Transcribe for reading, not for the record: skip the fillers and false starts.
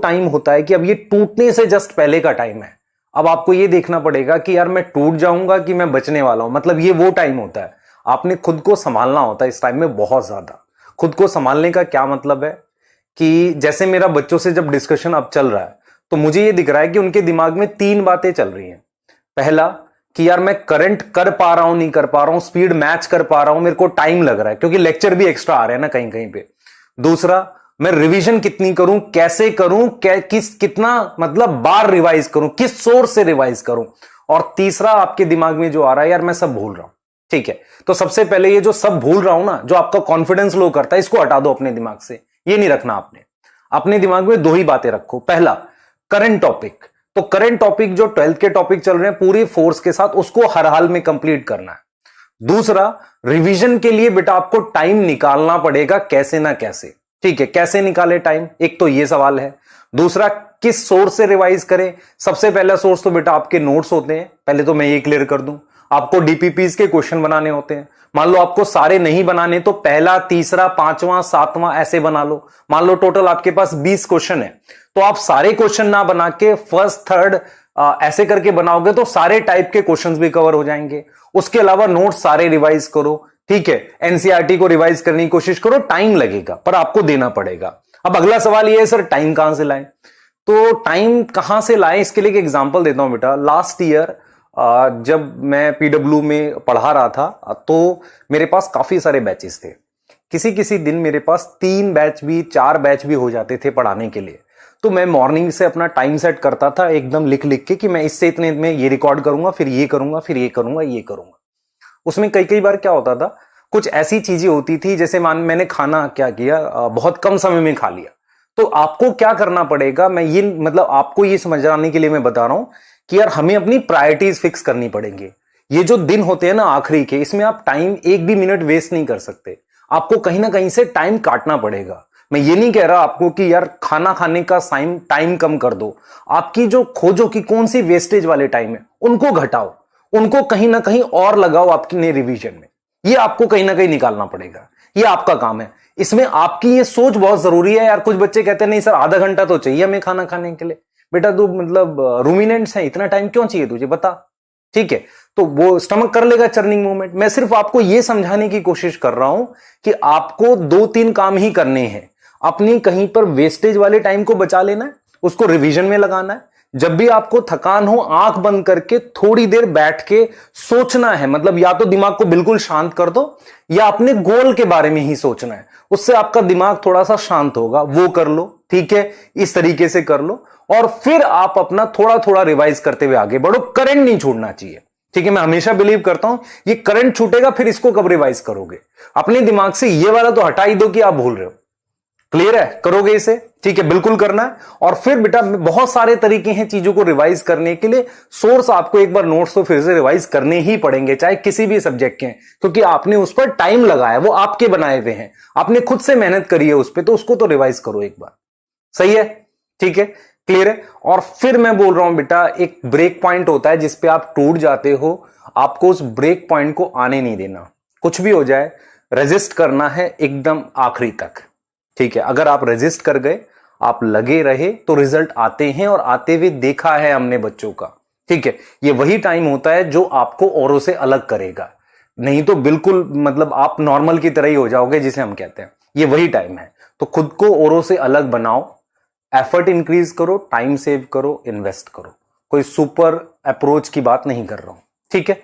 Time होता है कि अब ये टूटने से जस्ट पहले का टाइम है। अब आपको ये देखना पड़ेगा कि यार मैं टूट जाऊंगा कि मैं बचने वाला हूं, मतलब ये वो टाइम होता है। आपने खुद को संभालना होता है इस टाइम में बहुत ज्यादा। खुद को संभालने का क्या मतलब है कि जैसे मेरा बच्चों से जब डिस्कशन अब चल रहा है तो मुझे ये दिख रहा है कि उनके दिमाग में 3 बातें चल रही हैं। पहला कि यार मैं करंट कर पा रहा हूं नहीं कर पा रहा हूं, स्पीड मैच कर पा रहा हूं, मेरे को टाइम लग रहा है क्योंकि लेक्चर भी एक्स्ट्रा आ रहे हैं ना कहीं कहीं पे। दूसरा, मैं रिवीजन कितनी करूं, कैसे करूं, कितना मतलब बार रिवाइज करूं, किस सोर्स से रिवाइज करूं। और तीसरा आपके दिमाग में जो आ रहा है, यार मैं सब भूल रहा हूं। ठीक है, तो सबसे पहले ये जो सब भूल रहा हूं ना, जो आपका कॉन्फिडेंस लो करता है, इसको हटा दो अपने दिमाग से। ये नहीं रखना आपने अपने दिमाग में। 2 ही बातें रखो। पहला, करंट टॉपिक। तो करंट टॉपिक जो 12th के टॉपिक चल रहे हैं पूरी फोर्स के साथ, उसको हर हाल में कंप्लीट करना है। दूसरा, रिवीजन के लिए बेटा आपको टाइम निकालना पड़ेगा कैसे ना कैसे। ठीक है, कैसे निकाले टाइम, एक तो ये सवाल है। दूसरा, किस सोर्स से रिवाइज करें। सबसे पहला सोर्स तो बेटा आपके नोट्स होते हैं। पहले तो मैं ये क्लियर कर दूं, आपको डीपीपीज के क्वेश्चन बनाने होते हैं। मान लो आपको सारे नहीं बनाने तो पहला, तीसरा, 5वां, 7वां ऐसे बना लो। मान लो टोटल आपके पास 20 क्वेश्चन है, तो आप सारे क्वेश्चन ना बना के फर्स्ट, थर्ड ऐसे करके बनाओगे तो सारे टाइप के क्वेश्चंस भी कवर हो जाएंगे। उसके अलावा नोट्स सारे रिवाइज करो। ठीक है, एनसीईआरटी को रिवाइज करने की कोशिश करो। टाइम लगेगा पर आपको देना पड़ेगा। अब अगला सवाल ये है, सर टाइम कहां से लाएं। तो टाइम कहां से लाएं, इसके लिए एक एग्जांपल देता हूं बेटा। लास्ट ईयर जब मैं पीडब्ल्यू में पढ़ा रहा था तो मेरे पास काफी सारे बैचेस थे। किसी किसी दिन मेरे पास 3 बैच भी, 4 बैच भी हो जाते थे पढ़ाने के लिए। तो मैं मॉर्निंग से अपना टाइम सेट करता था एकदम लिख लिख के कि मैं इससे इतने में ये रिकॉर्ड करूंगा, फिर ये करूंगा, फिर ये करूंगा, ये करूंगा। उसमें कई कई बार क्या होता था, कुछ ऐसी चीजें होती थी जैसे मैंने खाना क्या किया, बहुत कम समय में खा लिया। तो आपको क्या करना पड़ेगा, मैं ये मतलब आपको ये समझाने के लिए मैं बता रहा हूं कि यार हमें अपनी प्रायोरिटीज फिक्स करनी पड़ेंगी। ये जो दिन होते हैं ना आखिरी के, इसमें आप टाइम एक भी मिनट वेस्ट नहीं कर सकते। आपको कहीं ना कहीं से टाइम काटना पड़ेगा। मैं ये नहीं कह रहा आपको कि यार खाना खाने का टाइम कम कर दो। आपकी जो खोजो कि कौन सी वेस्टेज वाले टाइम है उनको घटाओ, उनको कहीं ना कहीं और लगाओ आपकी रिवीजन में। ये आपको कहीं ना कहीं निकालना पड़ेगा, ये आपका काम है। इसमें आपकी ये सोच बहुत जरूरी है। यार कुछ बच्चे कहते हैं नहीं सर आधा घंटा तो चाहिए हमें खाना खाने के लिए। बेटा तू मतलब रूमिनेंट्स है, इतना टाइम क्यों चाहिए तुझे बता। ठीक है, तो वो स्टमक कर लेगा चर्निंग मूवमेंट। मैं सिर्फ आपको यह समझाने की कोशिश कर रहा हूं कि आपको 2-3 काम ही करने हैं। अपनी कहीं पर वेस्टेज वाले टाइम को बचा लेना है, उसको रिवीजन में लगाना है। जब भी आपको थकान हो, आंख बंद करके थोड़ी देर बैठ के सोचना है। मतलब या तो दिमाग को बिल्कुल शांत कर दो या अपने गोल के बारे में ही सोचना है, उससे आपका दिमाग थोड़ा सा शांत होगा। वो कर लो, ठीक है, इस तरीके से कर लो। और फिर आप अपना थोड़ा थोड़ा रिवाइज करते हुए आगे बढ़ो। करंट नहीं छोड़ना चाहिए। ठीक है, मैं हमेशा बिलीव करता हूं ये करंट छूटेगा फिर इसको कब रिवाइज करोगे। अपने दिमाग से ये वाला तो हटा ही दो कि आप भूल रहे हो। क्लियर है, करोगे इसे। ठीक है, बिल्कुल करना है। और फिर बेटा बहुत सारे तरीके हैं चीजों को रिवाइज करने के लिए। सोर्स आपको एक बार नोट्स तो फिर से रिवाइज करने ही पड़ेंगे, चाहे किसी भी सब्जेक्ट के हैं, क्योंकि आपने उस पर टाइम लगाया, वो आपके बनाए हुए हैं, आपने खुद से मेहनत करी है उस पर, तो उसको तो रिवाइज करो एक बार। सही है, ठीक है, क्लियर है। और फिर मैं बोल रहा हूं बेटा, एक ब्रेक पॉइंट होता है जिसपे आप टूट जाते हो, आपको उस ब्रेक पॉइंट को आने नहीं देना। कुछ भी हो जाए रेजिस्ट करना है एकदम आखिरी तक। ठीक है, अगर आप रेजिस्ट कर गए, आप लगे रहे, तो रिजल्ट आते हैं और आते हुए देखा है हमने बच्चों का। ठीक है, ये वही टाइम होता है जो आपको औरों से अलग करेगा। नहीं तो बिल्कुल मतलब आप नॉर्मल की तरह ही हो जाओगे जिसे हम कहते हैं। ये वही टाइम है। तो खुद को औरों से अलग बनाओ, एफर्ट इंक्रीज करो, टाइम सेव करो, इन्वेस्ट करो। कोई सुपर अप्रोच की बात नहीं कर रहा हूं। ठीक है।